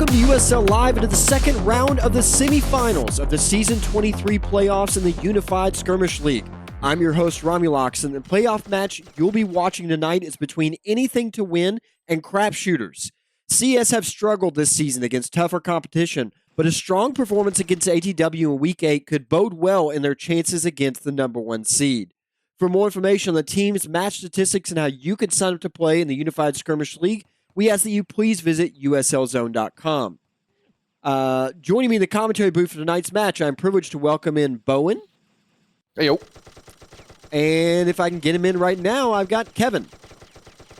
Welcome to USL Live into the second round of the semifinals of the Season 23 playoffs in the Unified Skirmish League. I'm your host, Romulocks, and the playoff match you'll be watching tonight is between Anything to Win and Crapshooters. CS have struggled this season against tougher competition, but a strong performance against ATW in Week 8 could bode well in their chances against the number 1 seed. For more information on the team's match statistics and how you can sign up to play in the Unified Skirmish League, we ask that you please visit uslzone.com. Joining me in the commentary booth for tonight's match, I'm privileged to welcome in Bowen. Hey, yo. And if I can get him in right now, I've got Kevin.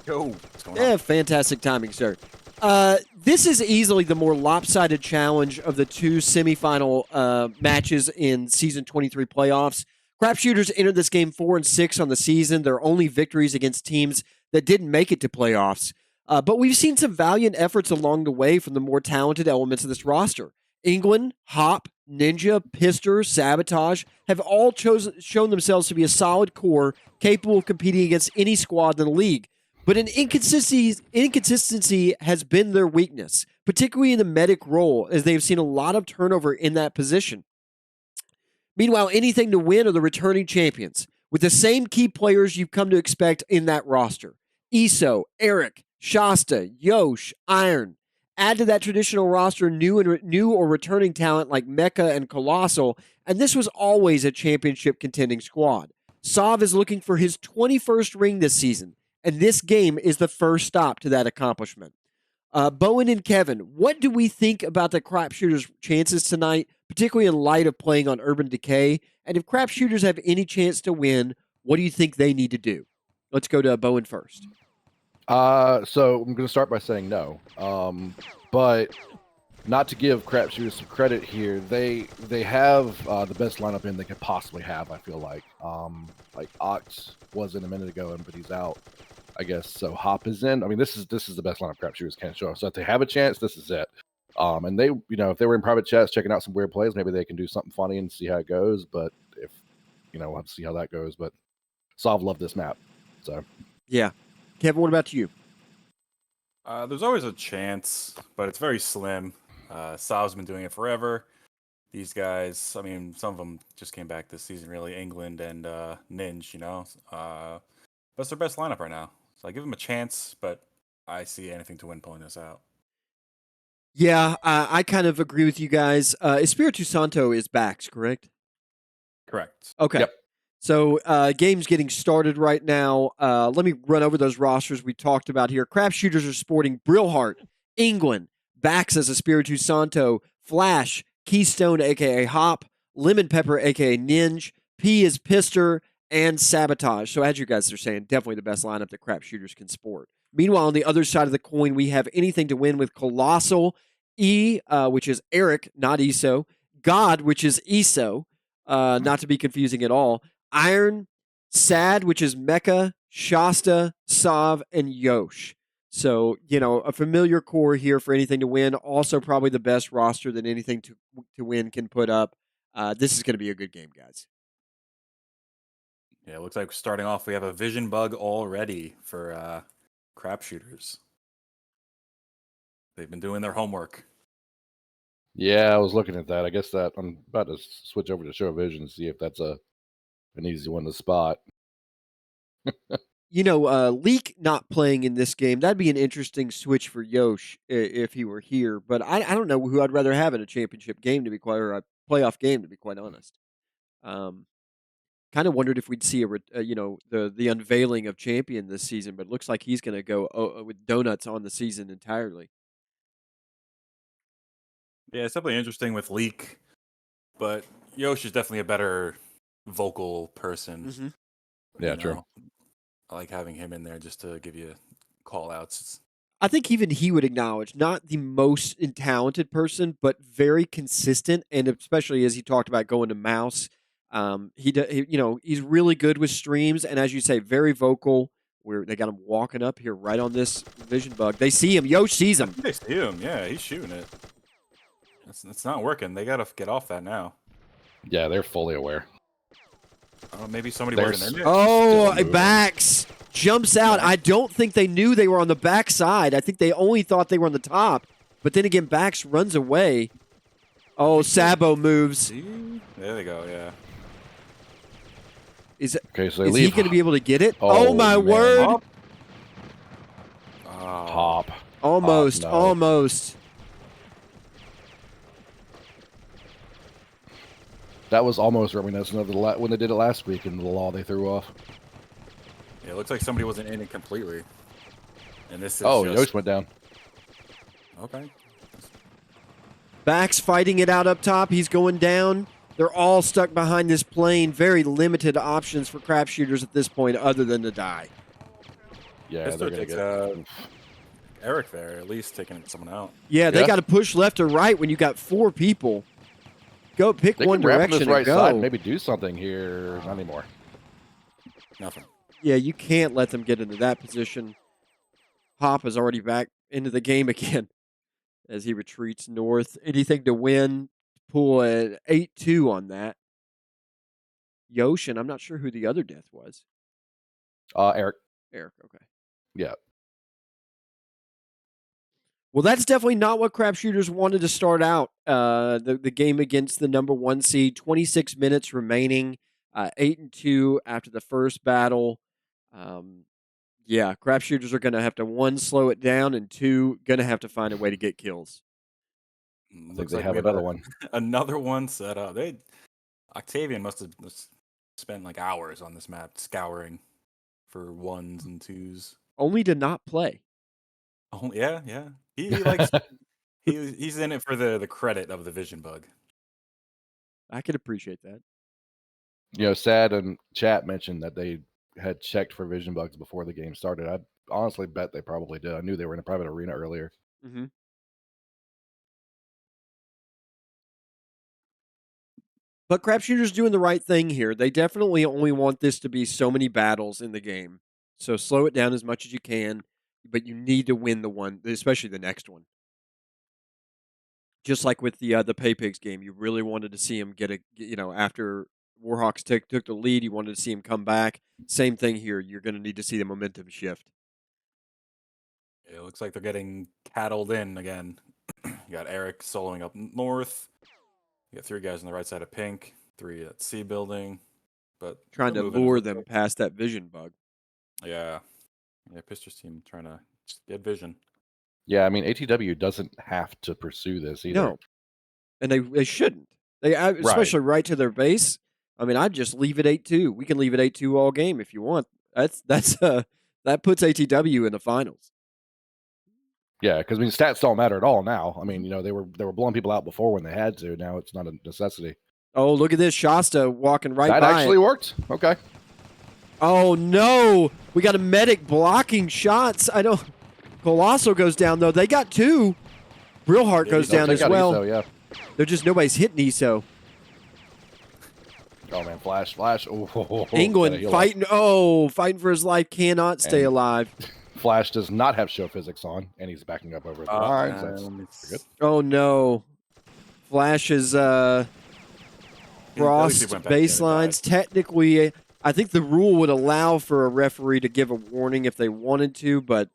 Yo. What's going Yeah, on? fantastic timing, sir. This is easily the more lopsided challenge of the two semifinal matches in Season 23 playoffs. Crapshooters entered this game 4-6 on the season. Their only victories against teams that didn't make it to playoffs. But we've seen some valiant efforts along the way from the more talented elements of this roster. England, Hop, Ninja, Pister, Sabotage have all shown themselves to be a solid core capable of competing against any squad in the league. But an inconsistency has been their weakness, particularly in the medic role, as they've seen a lot of turnover in that position. Meanwhile, Anything to Win are the returning champions, with the same key players you've come to expect in that roster. Iso, Eric, Shasta, Yosh, Iron. Add to that traditional roster new or returning talent like Mecha and Colossal, and this was always a championship contending squad. Sav is looking for his 21st ring this season, and this game is the first stop to that accomplishment. Bowen and Kevin, what do we think about the Crapshooters' chances tonight, particularly in light of playing on Urban Decay? And if Crapshooters have any chance to win, what do you think they need to do? Let's go to Bowen first. So I'm going to start by saying no. But not to give Crapshooters some credit here, they have the best lineup in they could possibly have, I feel like. Like Ox was in a minute ago, but he's out, I guess. So Hop is in. I mean, this is the best lineup Crapshooters can show. So if they have a chance, this is it. And they, if they were in private chats checking out some weird plays, maybe they can do something funny and see how it goes. But if, we'll have to see how that goes. But Sav loved this map. So yeah. Kevin, what about you? There's always a chance, but it's very slim. Sav's been doing it forever. These guys, I mean, some of them just came back this season, really. England and Ninja, that's their best lineup right now. So I give them a chance, but I see Anything to Win pulling this out. Yeah, I kind of agree with you guys. Espiritu Santo is back, correct? Correct. Okay. Yep. So, game's getting started right now. Let me run over those rosters we talked about here. Crapshooters are sporting Brillheart, England, Bax as Espiritu Santo, Flash, Keystone, a.k.a. Hop, Lemon Pepper, a.k.a. Ninja, P is Pister, and Sabotage. So, as you guys are saying, definitely the best lineup that Crapshooters can sport. Meanwhile, on the other side of the coin, we have Anything to Win with Colossal, E, which is Eric, not Iso, God, which is Iso, not to be confusing at all, Iron, Sad, which is Mecha, Shasta, Sav, and Yosh. So, a familiar core here for Anything to Win. Also, probably the best roster that Anything to Win can put up. This is going to be a good game, guys. Yeah, it looks like starting off, we have a vision bug already for Crapshooters. They've been doing their homework. yeah, I was looking at that. I guess that I'm about to switch over to Show Vision and see if that's an easy one to spot. Leak not playing in this game, that'd be an interesting switch for Yosh if he were here. But I don't know who I'd rather have in a championship game, or a playoff game, to be quite honest. Kind of wondered if we'd see the unveiling of champion this season, but it looks like he's going to go with donuts on the season entirely. Yeah, it's definitely interesting with Leak, but Yosh is definitely a better vocal person. Mm-hmm. Yeah, true. I like having him in there just to give you call outs. I think even he would acknowledge not the most talented person, but very consistent, and especially as he talked about going to Mouse, he's really good with streams, and as you say, very vocal. Where they got him walking up here right on this vision bug. They see him. Yosh sees him. They see him. Yeah, he's shooting it. It's not working. They gotta get off that now. Yeah, they're fully aware. Maybe somebody was in there. Oh, Bax jumps out. I don't think they knew they were on the back side. I think they only thought they were on the top. But then again, Bax runs away. Oh, Sabo moves. See? There they go. Yeah. Is Okay, so they he leave. going to be able to get it? Oh, Oh my man. word! Hop. Oh. Hop. Almost, no. almost. That was almost reminiscent of when they did it last week in the law they threw off. Yeah, it looks like somebody wasn't in it completely. And this is Oh, just... Yosh went down. Okay. Bax fighting it out up top. He's going down. They're all stuck behind this plane. Very limited options for crap shooters at this point other than to die. Yeah, Pistol they're gonna takes, get. Eric there, at least taking someone out. Yeah, they Yeah. got to push left or right when you got 4 people. Go pick They one can wrap on direction this right and go. side and maybe do something here. Not anymore. Nothing. Yeah, you can't let them get into that position. Hop is already back into the game again as he retreats north. Anything to win, pull an 8-2 on that. Yosh, and I'm not sure who the other death was. Eric. Eric, okay. Yeah. Well, that's definitely not what crap shooters wanted to start out. The game against the number 1 seed, 26 minutes remaining, 8-2 after the first battle. Yeah, crap shooters are going to have to 1, slow it down, and 2, going to have to find a way to get kills. I think Looks they like have we another one. Another one set up. Octavian must have spent like hours on this map scouring for 1s and 2s. Only to not play. Oh yeah, yeah. He likes he's in it for the credit of the vision bug. I could appreciate that. Sad and chat mentioned that they had checked for vision bugs before the game started. I honestly bet they probably did. I knew they were in a private arena earlier. Mm-hmm. But crap shooters doing the right thing here. They definitely only want this to be so many battles in the game. So slow it down as much as you can, but you need to win the one, especially the next one. Just like with the Pay Pigs game, you really wanted to see him after Warhawks took the lead, you wanted to see him come back. Same thing here. You're going to need to see the momentum shift. It looks like they're getting cattled in again. You got Eric soloing up north. You got 3 guys on the right side of pink, 3 at C building, but Trying to they're moving. lure them past that vision bug. Yeah, Pister's team trying to just get vision. Yeah, I mean ATW doesn't have to pursue this either. No, and they shouldn't. Especially right to their base. I mean, I'd just leave it 8-2. We can leave it 8-2 all game if you want. That puts ATW in the finals. Yeah, because stats don't matter at all now. I mean, they were blowing people out before when they had to. Now it's not a necessity. Oh, look at this Shasta walking right that by actually it. worked. Okay. Oh no, we got a medic blocking shots. Colossal goes down though. They got 2. Brillheart goes down as well. ESO, yeah. They're just nobody's hitting ESO. Oh man, flash. Oh, England fighting. Fighting for his life. Cannot stay alive. Flash does not have show physics on, and he's backing up over the lines. That's good. Oh no, Flash is crossed baselines. Technically, I think the rule would allow for a referee to give a warning if they wanted to, but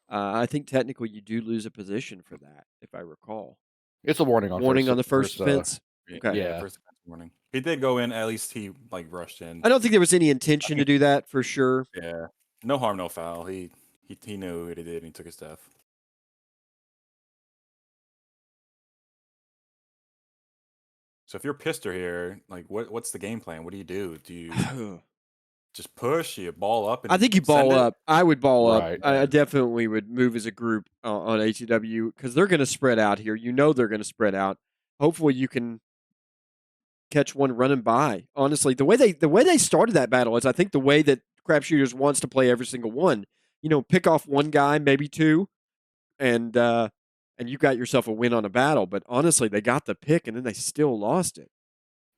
I think technically you do lose a position for that, if I recall. It's a warning on the first offense. Okay. Yeah, first offense warning. He did go in. At least he rushed in. I don't think there was any intention to do that for sure. Yeah, no harm, no foul. He knew what he did and he took his death. So if you're Pister here, like what's the game plan? What do? Do you just push? You ball up? And I think you ball up. I would ball Right. up. I definitely would move as a group on ATW because they're going to spread out here. They're going to spread out. Hopefully you can catch one running by. Honestly, the way they started that battle is I think the way that crap shooters wants to play every single one. Pick off one guy, maybe 2, and you got yourself a win on a battle. But honestly, they got the pick and then they still lost it.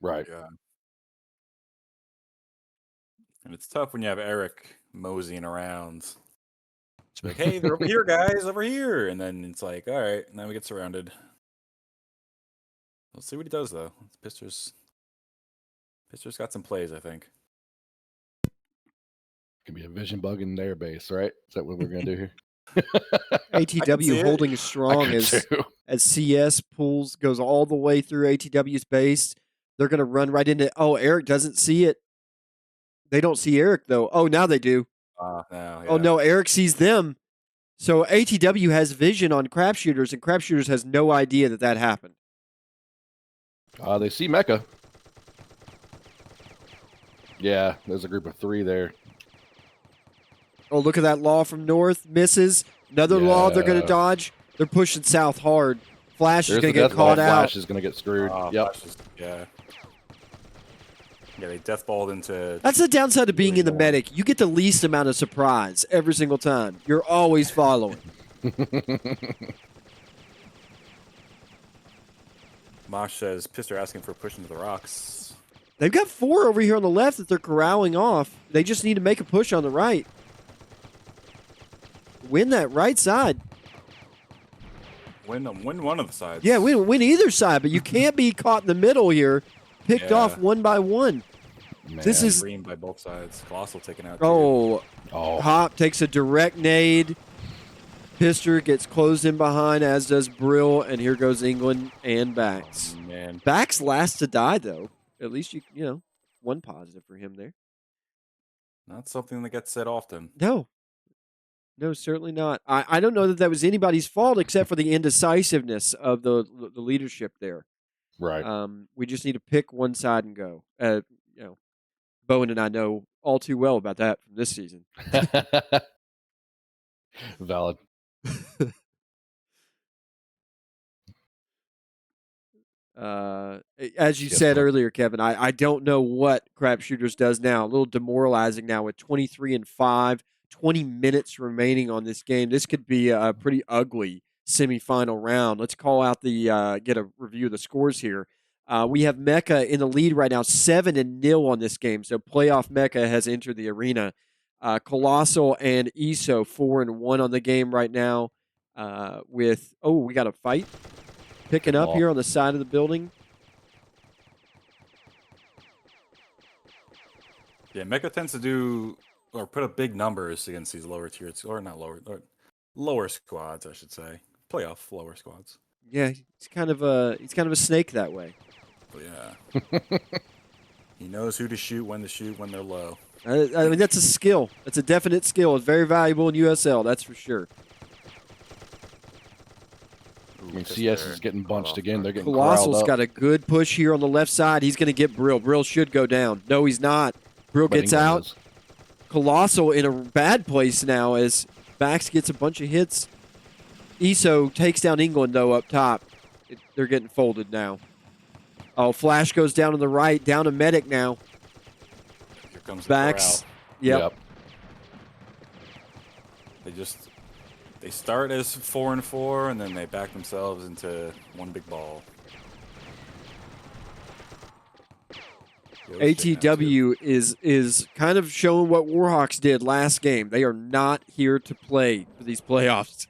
Right. Yeah. And it's tough when you have Eric moseying around. It's like, hey, they're over here, guys, over here. And then it's like, all right, now we get surrounded. Let's see what he does, though. Pister's got some plays, I think. Could be a vision bug in their base, right? Is that what we're going to do here? ATW it. holding I strong could as too. CS goes all the way through ATW's base. They're going to run right into. Oh, Eric doesn't see it. They don't see Eric though. Oh, now they do. No, Oh yeah. no, Eric sees them. So ATW has vision on crapshooters, and crapshooters has no idea that happened. They see Mecha. Yeah, there's a group of 3 there. Oh, look at that law from north. Misses. Another law they're going to Yeah. dodge. They're pushing south hard. Flash There's is going the to get death ball. caught out. Flash is going to get screwed. Yep. Yeah. Yeah, they deathballed into. That's the downside of being in the Really medic. You get the least amount of surprise every single time. You're always following. Mosh says, Pister asking for a push into the rocks. They've got 4 over here on the left that they're corralling off. They just need to make a push on the right. Win that right side. Win one of the sides. Yeah, win either side, but you can't be caught in the middle here, picked Yeah. off one by one. Man. This is Green by both sides. Colossal taken out. Too. oh, Oh. Hop takes a direct nade. Pister gets closed in behind, as does Brill, and here goes England and Bax. Oh, man. Bax last to die though. At least you know, one positive for him there. Not something that gets said often. No, certainly not. I don't know that was anybody's fault except for the indecisiveness of the leadership there. Right. We just need to pick one side and go. You know, Bowen and I know all too well about that from this season. Valid. As you Yes, said sir. earlier, Kevin, I don't know what Crapshooters does now. A little demoralizing now with 23-5, 20 minutes remaining on this game. This could be a pretty ugly semifinal round. Let's call out get a review of the scores here. We have Mecha in the lead right now, 7-0 on this game. So playoff Mecha has entered the arena. Colossal and ESO 4-1 on the game right now. We got a fight picking up here on the side of the building. Yeah, Mecha tends to do or put up big numbers against these lower tier, or not lower, or lower squads, I should say. Playoff lower squads. Yeah, he's kind of a snake that way. But yeah, he knows who to shoot, when they're low. I mean, that's a skill. That's a definite skill. It's very valuable in USL, that's for sure. I mean, CS is getting bunched again. They're getting Colossal's corralled up. got a good push here on the left side. He's going to get Brill. Brill should go down. No, he's not. Brill But gets England out. is. Colossal in a bad place now as Bax gets a bunch of hits. ESO takes down England, though, up top. They're getting folded now. Oh, Flash goes down to the right, down to Medic now. Here comes the Bax. corral. Yep. They start as 4-4, and then they back themselves into one big ball. ATW is kind of showing what Warhawks did last game. They are not here to play for these playoffs.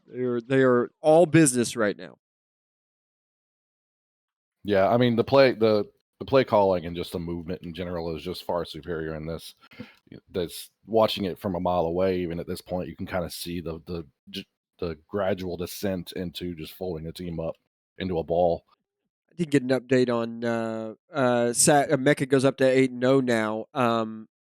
They are all business right now. Yeah, I mean the play calling and just the movement in general is just far superior in this. That's watching it from a mile away. Even at this point, you can kind of see the gradual descent into just folding a team up into a ball. I did get an update on Mecha goes up to 8-0 now,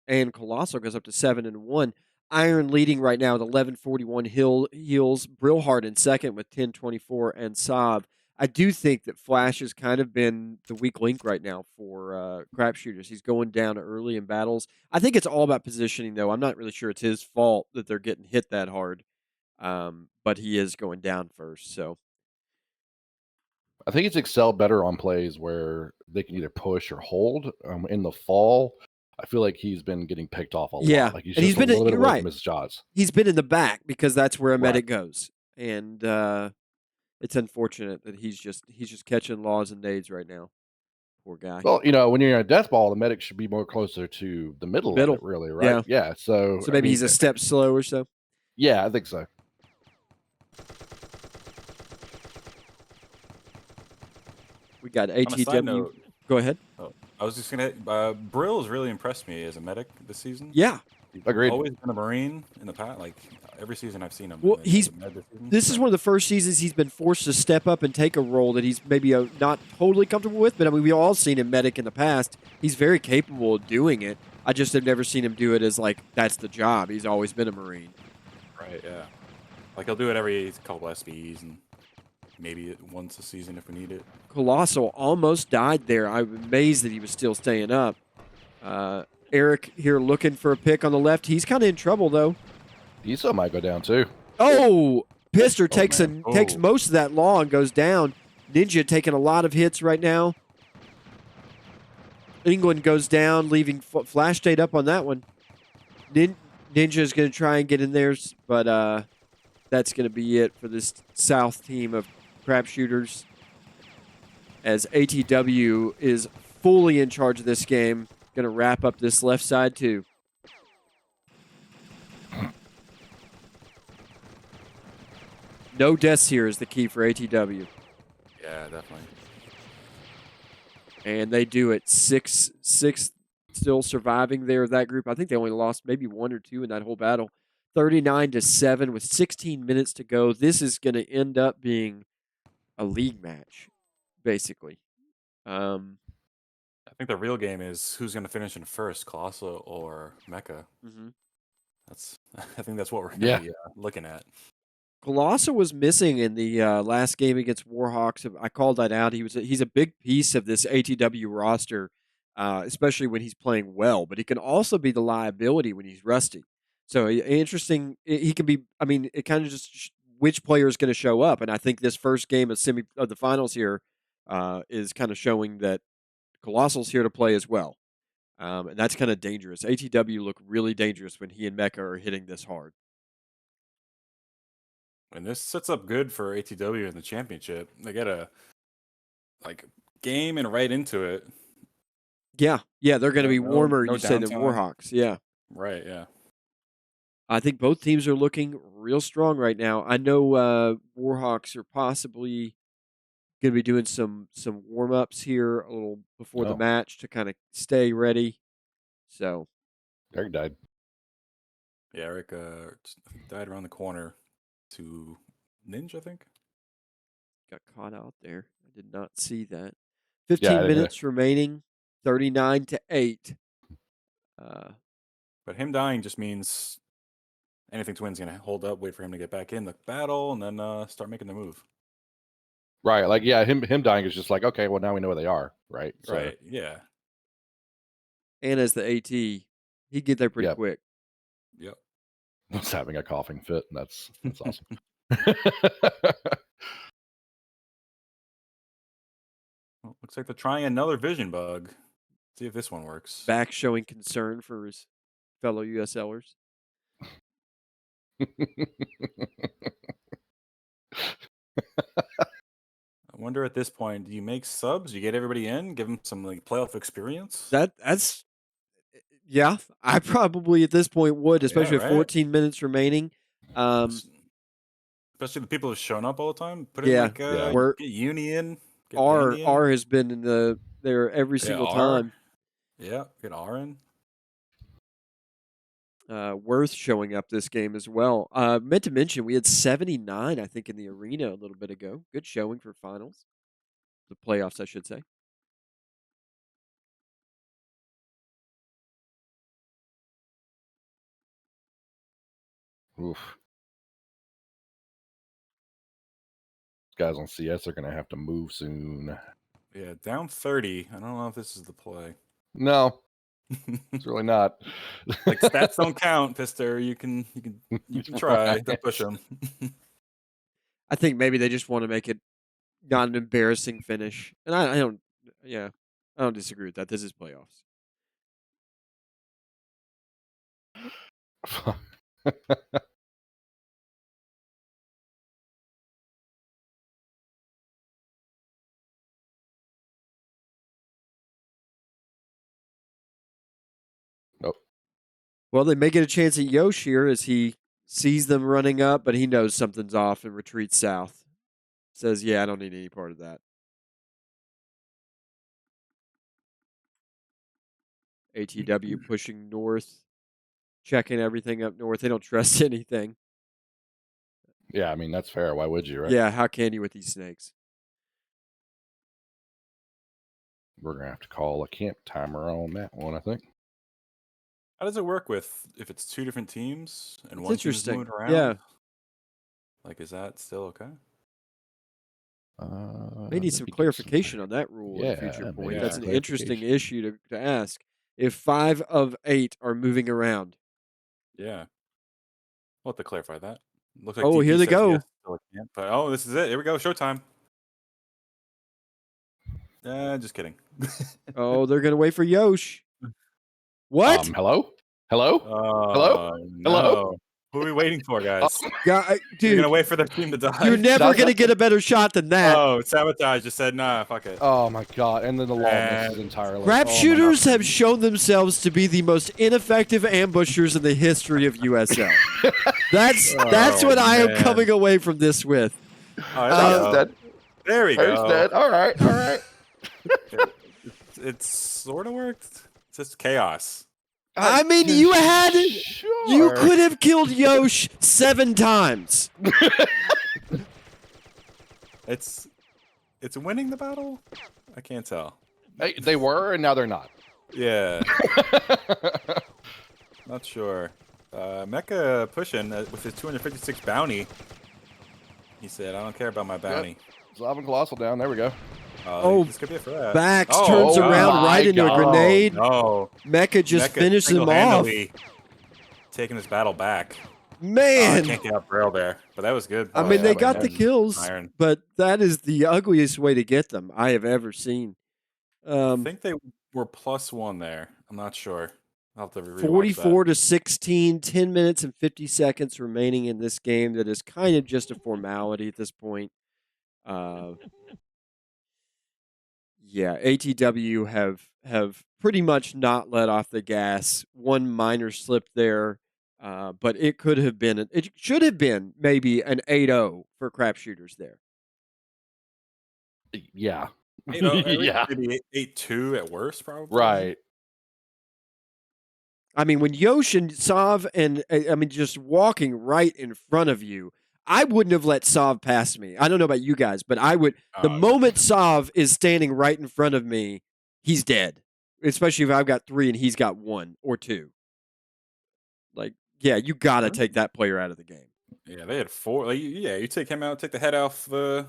and Colossal goes up to 7-1. Iron leading right now with 11:41 heals. Brillhart in second with 10:24, and Saab. I do think that Flash has kind of been the weak link right now for Crapshooters. He's going down early in battles. I think it's all about positioning, though. I'm not really sure it's his fault that they're getting hit that hard, but he is going down first. So I think he's excelled better on plays where they can either push or hold. In the fall, I feel like he's been getting picked off a lot. Like he's, and just a little bit you're away right. from his shots. He's been in the back because that's where a Right. medic goes, and it's unfortunate that he's just catching laws and nades right now. Poor guy. Well, when you're in a death ball, the medic should be more closer to the middle. Of it, really, right? Yeah. So maybe he's a step slow or so. Yeah, I think so. We got On a side ATW. note, Go ahead. I was just gonna. Brill has really impressed me as a medic this season. Yeah. He's Agreed. Always been a Marine in the past. Like every season I've seen him. Well, and then he has a med season, this is so- one of the first seasons he's been forced to step up and take a role that he's maybe not totally comfortable with. But I mean, we've all seen him medic in the past. He's very capable of doing it. I just have never seen him do it as like that's the job. He's always been a Marine. Right, yeah. Like he'll do it every couple SBs and maybe once a season if we need it. Colossal almost died there. I'm amazed that he was still staying up. Eric here looking for a pick on the left. He's kind of in trouble though. Isa might go down too. Oh, Pister takes man. takes Oh. most of that law and goes down. Ninja taking a lot of hits right now. England goes down, leaving Flash State up on that one. Ninja is going to try and get in theirs, but that's going to be it for this South team of crap shooters. As ATW is fully in charge of this game, going to wrap up this left side too. No deaths here is the key for ATW. Yeah, definitely. And they do it. Six still surviving there of that group. I think they only lost maybe one or two in that whole battle. 39-7 with 16 minutes to go. This is going to end up being a league match, basically. I think the real game is who's going to finish in first, Colossal or Mecca. Mhm. That's I think that's what we're Yeah. gonna be, looking at. Colossal was missing in the last game against Warhawks. I called that out. He's a big piece of this ATW roster, especially when he's playing well. But he can also be the liability when he's rusty. So interesting. He can be. I mean, it kind of just which player is going to show up. And I think this first game of the finals here is kind of showing that Colossal's here to play as well. And that's kind of dangerous. ATW look really dangerous when he and Mecca are hitting this hard. And this sets up good for ATW in the championship. They get a game and right into it. Yeah, they're going to be warmer. no You say the downtime. Warhawks, yeah. Right, yeah. I think both teams are looking real strong right now. I know Warhawks are possibly going to be doing some warm ups here a little before the Oh. match to kind of stay ready. So Eric died. Yeah, Eric I think died around the corner to Ninja, I think. got caught out there. I did not see that. I 15 didn't either. minutes remaining. 39-8. But him dying just means anything to win's gonna hold up, wait for him to get back in the battle, and then start making the move. Right. Like, yeah, him dying is just like, okay, well, now we know where they are. Right. So, Right, yeah. And as the AT, he'd get there pretty Yep. quick. Yep. was having a coughing fit. And that's awesome. Well, looks like they're trying another vision bug. See if this one works. Back showing concern for his fellow USLers. I wonder at this point, do you make subs? You get everybody in, give them some like playoff experience? That's yeah. I probably at this point would, especially right? with 14 minutes remaining. Especially the people who've shown up all the time. Put Yeah, in like yeah. We're- get Union. Get R Bandy in. R has been in there every single R. time. Yeah, get R in. Worth showing up this game as well. Meant to mention we had 79, I think, in the arena a little bit ago. Good showing for finals, the playoffs, I should say. Oof. Guys on CS are going to have to move soon. Yeah, down 30. I don't know if this is the play. No, it's really not. Like stats don't count, Pister. You can try Right. to push them. I think maybe they just want to make it not an embarrassing finish, and I don't. Yeah, I don't disagree with that. This is playoffs. Nope. Well, they may get a chance at Yosh here as he sees them running up, but he knows something's off and retreats south. Says, "Yeah, I don't need any part of that." ATW pushing north, checking everything up north. They don't trust anything. Yeah, I mean, that's fair. Why would you, right? Yeah, how can you with these snakes? We're going to have to call a camp timer on that one, I think. How does it work with if it's 2 different teams and It's one team is interesting. moving around? Yeah. Like, is that still okay? May need some clarification on that rule at a future point. maybe That's some an interesting clarification. issue to ask. If 5 of 8 are moving around. Yeah. We'll have to clarify that. Looks like Oh, DP here they says go. yes, still can't, but oh, this is it. Here we go. Showtime. Just kidding. Oh, they're going to wait for Yosh. What? Hello? Hello? No. Who are we waiting for, guys? God, You're dude, gonna wait for the team to die. you're never going to get a better shot than that. Oh, Sabotage just said, nah, fuck it. Oh my god! And then the law misses entirely. Crap Oh my shooters God. have shown themselves to be the most ineffective ambushers in the history of USL. That's what I am man. coming away from this with. Oh, John's dead. there we Harry's go. dead. All right. It's sort of worked. It's just chaos. I mean, you could have killed Yosh 7 times. It's winning the battle? I can't tell. They were, and now they're not. Yeah. Not sure. Mecha pushing with his 256 bounty. He said, I don't care about my bounty. Slav and Colossal down. There we go. Oh, this could be it for that. Bax turns around my right into a God. grenade. Oh, Mecha just finishes him off. single-handedly taking this battle back. Man. Can't get out Braille there, but that was good. I mean, they Yeah, got the man. kills, Iron. but that is the ugliest way to get them I have ever seen. I think they were +1 there. I'm not sure. I'll have to rewatch 44 to 16, 10 minutes and 50 seconds remaining in this game that is kind of just a formality at this point. Yeah, ATW have pretty much not let off the gas. One minor slip there, but it should have been maybe an 8-0 for crap shooters there. Yeah. Yeah. Maybe 8-2 at worst, probably. Right. I mean, when Yosh and Sav just walking right in front of you, I wouldn't have let Sav pass me. I don't know about you guys, but I would. The moment Sav is standing right in front of me, he's dead. Especially if I've got 3 and he's got 1 or 2. Like, yeah, you got to take that player out of the game. Yeah, they had 4. Like, you take him out, take the head off the,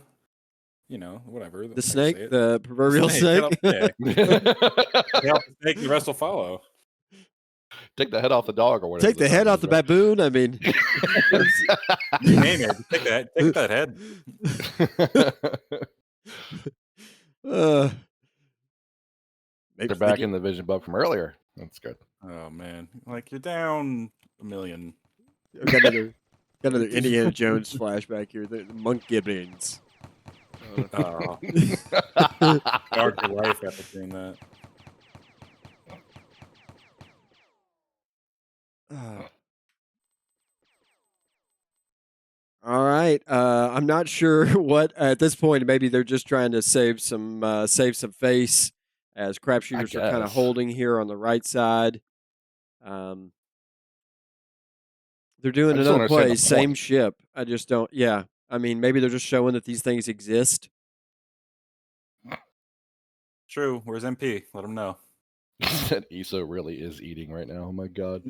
whatever. The snake, the proverbial snake. Yeah. The snake, the rest will follow. Take the head off the dog or whatever. Take the head off the baboon. I mean, you name it. Take that head. They're back in the vision bug from earlier. That's good. Oh man, like you're down a million. Got another Indiana Jones flashback here. The monk gibbons. Oh. Dark your life after seeing that. All right. I'm not sure what at this point. Maybe they're just trying to save some face as crap shooters are kind of holding here on the right side. They're doing another play, same ship. I just don't. Yeah. I mean, maybe they're just showing that these things exist. True. Where's MP? Let him know. ESO really is eating right now. Oh my god.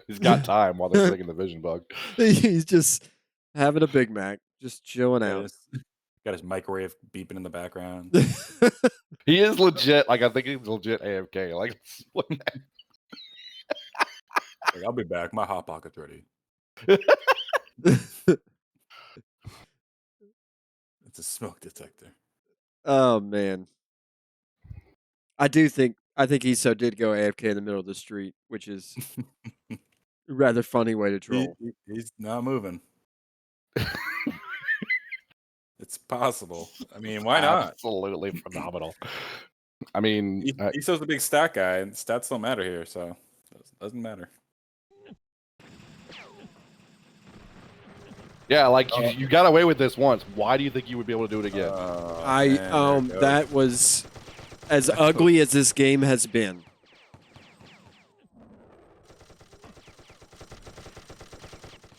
He's got time while they're taking the vision bug. He's just having a Big Mac, just chilling out. Got his microwave beeping in the background. He is legit. Like, I think he's legit AFK. Like, I'll be back. My hot pocket's ready. It's a smoke detector. Oh man. I think ESO did go AFK in the middle of the street, which is a rather funny way to troll. He's not moving. It's possible. I mean, why not? Absolutely phenomenal. I mean, ESO's the big stat guy, and stats don't matter here, so it doesn't matter. Yeah, like you got away with this once. Why do you think you would be able to do it again? That was as ugly as this game has been.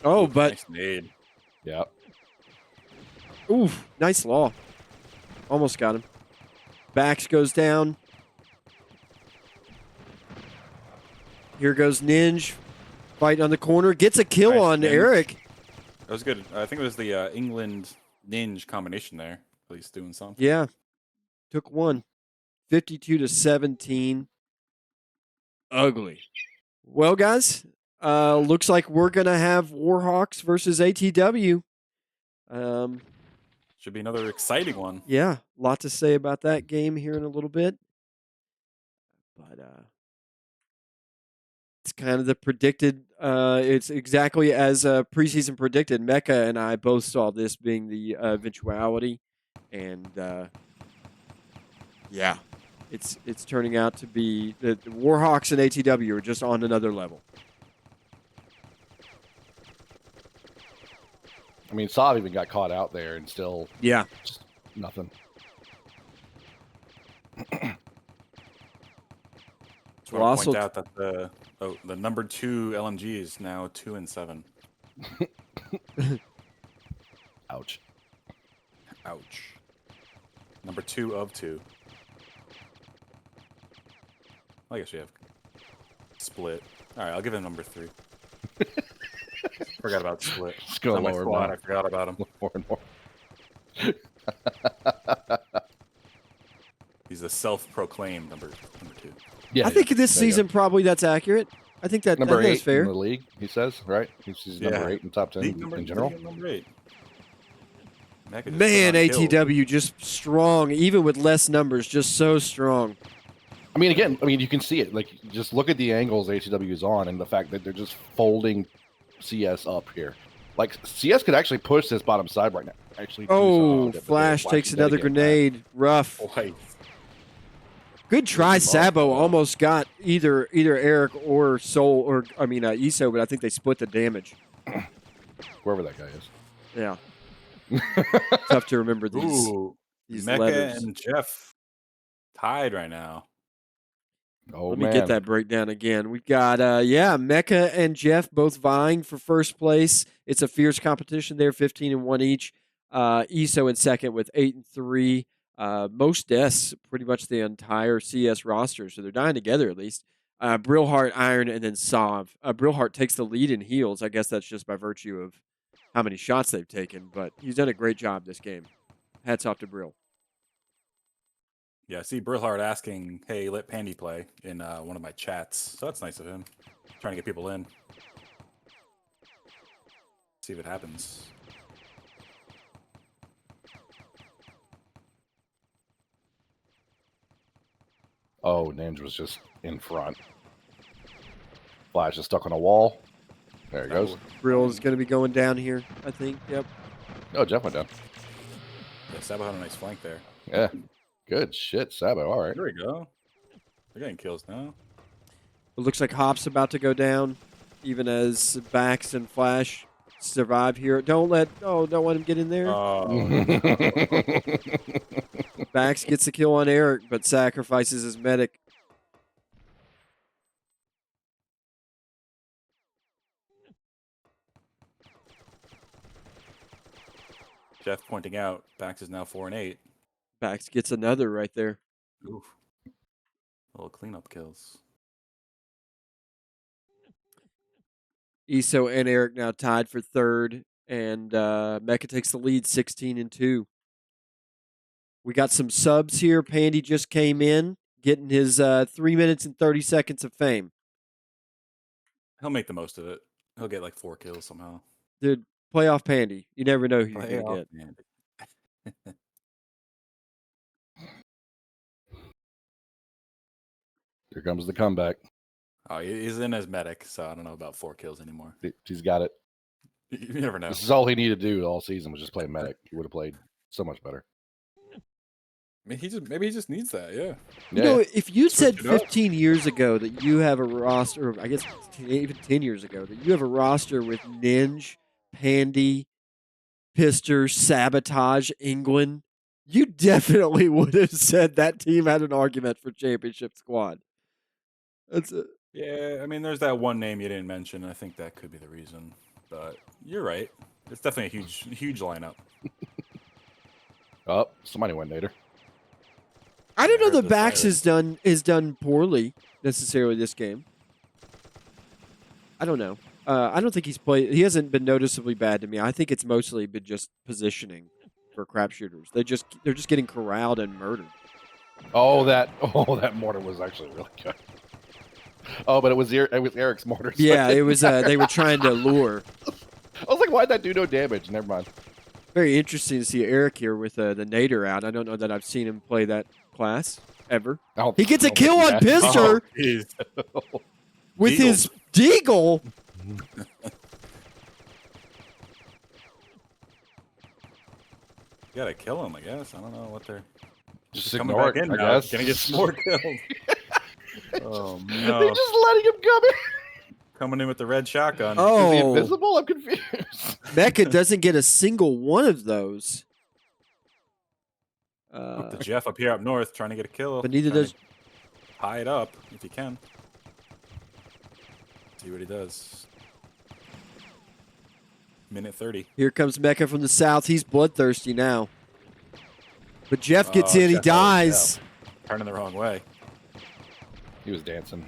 Oh, Ooh, but nice nade. Yeah. oof, nice law. Almost got him. Bax goes down. Here goes Ninja. Fighting on the corner. Gets a kill Nice on Ninja. Eric. That was good. I think it was the England Ninja combination there. At least doing something. Yeah. Took one. 52-17. Ugly. Well, guys, looks like we're going to have Warhawks versus ATW. Should be another exciting one. Yeah, a lot to say about that game here in a little bit. But it's kind of the predicted, it's exactly as preseason predicted. Mecca and I both saw this being the eventuality. And yeah, it's turning out to be the Warhawks and ATW are just on another level. I mean, Saab even got caught out there and still Yeah. just nothing. Just want to point out that the number 2 LMG is now 2-7. Ouch. Ouch. Number 2 of 2. I guess we have split. All right, I'll give him number 3. Forgot about split. Just go On my lower squad, now. I forgot about him. More and more. He's a self-proclaimed number 2. Yeah, I think this there you season probably that's accurate. I think that number that's 8 fair. in the league, he says, right? He's number 8 in the top 10 in general. Number 8. Man, ATW just strong, even with less numbers, just so strong. I mean, again, you can see it. Like, just look at the angles ATW is on and the fact that they're just folding CS up here. Like, CS could actually push this bottom side right now. Actually, Oh, Flash takes another grenade. Rough. White. Good try, Sabo. Almost got either Eric or Soul, or Iso, but I think they split the damage. Whoever that guy is. Yeah. Tough to remember these. Ooh, These Mecca letters. and Jeff tied right now. Oh, Let me man. get that breakdown again. We've got, Mecca and Jeff both vying for first place. It's a fierce competition there, 15-1 each. Iso in second with 8-3. Most deaths, pretty much the entire CS roster, so they're dying together at least. Brillheart, Iron, and then Sov. Brillheart takes the lead in heals. I guess that's just by virtue of how many shots they've taken, but he's done a great job this game. Hats off to Brill. Yeah, I see Brillhard asking, hey, let Pandy play in one of my chats. So that's nice of him. Trying to get people in. See if it happens. Oh, Ninja was just in front. Flash is stuck on a wall. There he goes. Brill is going to be going down here, I think. Yep. Oh, Jeff went down. Yeah, Sabo had a nice flank there. Yeah. Good shit, Sabo. All right. There we go. They're getting kills now. It looks like Hop's about to go down, even as Bax and Flash survive here. Don't let him get in there. Oh, Bax gets the kill on Eric, but sacrifices his medic. Jeff pointing out, Bax is now 4-8. Bax gets another right there. Oof. Little cleanup kills. Iso and Eric now tied for third, and Mecca takes the lead 16-2. We got some subs here. Pandy just came in, getting his 3 minutes and 30 seconds of fame. He'll make the most of it. He'll get like 4 kills somehow. Dude, playoff Pandy. You never know who you're going to get. Man. Here comes the comeback. Oh, he's in as medic, so I don't know about 4 kills anymore. He's got it. You never know. This is all he needed to do all season was just play medic. He would have played so much better. I mean, maybe he just needs that. Yeah. You know, if you'd said Switch it up. 15 years ago that you have a roster, I guess even 10 years ago, that you have a roster with Ninja, Pandy, Pister, Sabotage, England, you definitely would have said that team had an argument for championship squad. That's it. Yeah, I mean, there's that one name you didn't mention. I think that could be the reason. but you're right. It's definitely a huge lineup. Oh, somebody went Nader. I don't know heard that the Bax siren. is done poorly necessarily this game. I don't know. I don't think he's played. He hasn't been noticeably bad to me. I think it's mostly been just positioning for crapshooters. They're just getting corralled and murdered. Oh, that mortar was actually really good. Oh, but it was Eric's mortar. So Yeah, it was. They were trying to lure. I was like, why'd that do no damage? Never mind. Very interesting to see Eric here with the Nader out. I don't know that I've seen him play that class ever. He gets a kill on Pister with his Deagle. You gotta kill him, I guess. I don't know what they're Just coming ignore back it, in I now. guess. Gonna get some more kills. Oh They no! just letting him come in. Coming in with the red shotgun. Is he Oh, invisible? I'm confused. Mecca doesn't get a single one of those. The Jeff up here up north trying to get a kill. But neither Trying does. to tie it up if you can. See what he does. Minute 30. Here comes Mecca from the south. He's bloodthirsty now. But Jeff gets Oh, in. He Jeff, dies. Turning the wrong way. He was dancing.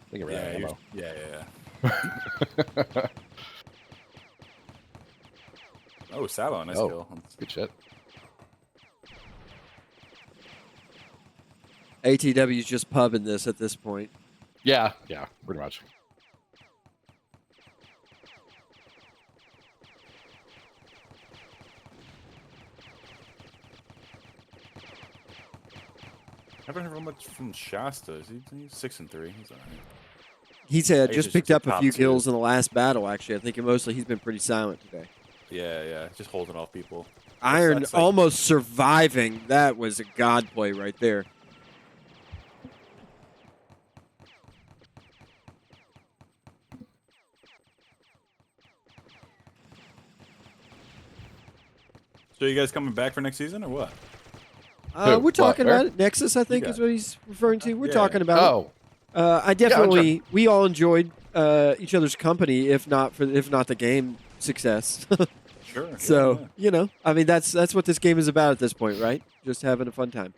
I think it ran he ammo. was- yeah. Oh, Sabo, nice Oh. kill. Good shit. ATW's just pubbing this at this point. Yeah, pretty much. I haven't heard much from Shasta. He's 6-3. He's all right. He's He's just just picked a up a top few two. kills in the last battle, actually. I think mostly he's been pretty silent today. Yeah. Just holding off people. Iron that's like- almost surviving. That was a god play right there. So you guys coming back for next season or what? Who? We're talking Where? about it. Nexus, I think, You is got what he's referring to. We're Yeah. talking about it. Oh, I definitely, we all enjoyed each other's company, if not the game success. Sure. So I mean, that's what this game is about at this point, right? Just having a fun time.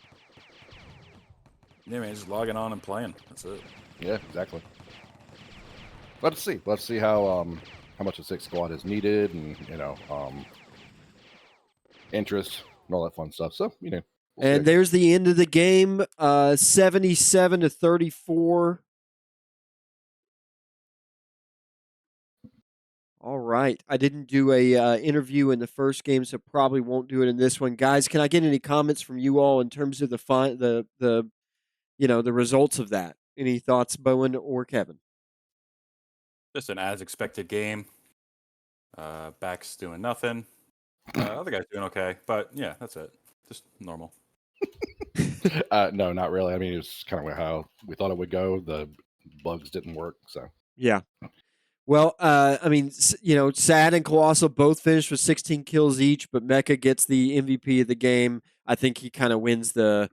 Yeah, man, just logging on and playing. That's it. yeah, exactly. Let's see how much the sixth squad is needed, and interest and all that fun stuff. So we'll And see. there's the end of the game, 77-34. All right. I didn't do a interview in the first game, so probably won't do it in this one. Guys, can I get any comments from you all in terms of the results of that? Any thoughts, Bowen or Kevin? Just an as expected game. Back's doing nothing. Other guy's doing okay, but yeah, that's it. Just normal. No, not really. I mean, it was kind of how we thought it would go. The bugs didn't work, so Yeah. Well, I mean, Sad and Colossal both finished with 16 kills each, but Mecha gets the MVP of the game. I think he kind of wins the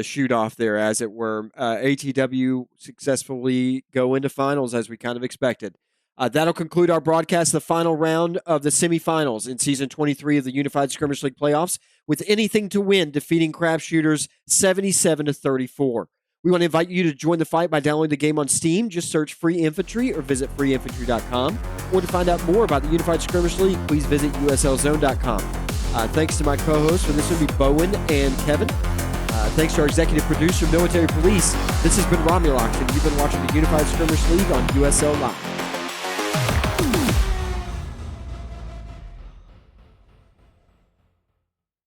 shoot off there, as it were. ATW successfully go into finals as we kind of expected. That'll conclude our broadcast, the final round of the semifinals in Season 23 of the Unified Skirmish League playoffs, with anything to win, defeating Crapshooters 77-34. We want to invite you to join the fight by downloading the game on Steam. Just search Free Infantry or visit freeinfantry.com. Or to find out more about the Unified Skirmish League, please visit uslzone.com. Thanks to my co-hosts for this will be Bowen and Kevin. Thanks to our executive producer, Military Police. This has been Romulocks, and you've been watching the Unified Skirmish League on USL Live.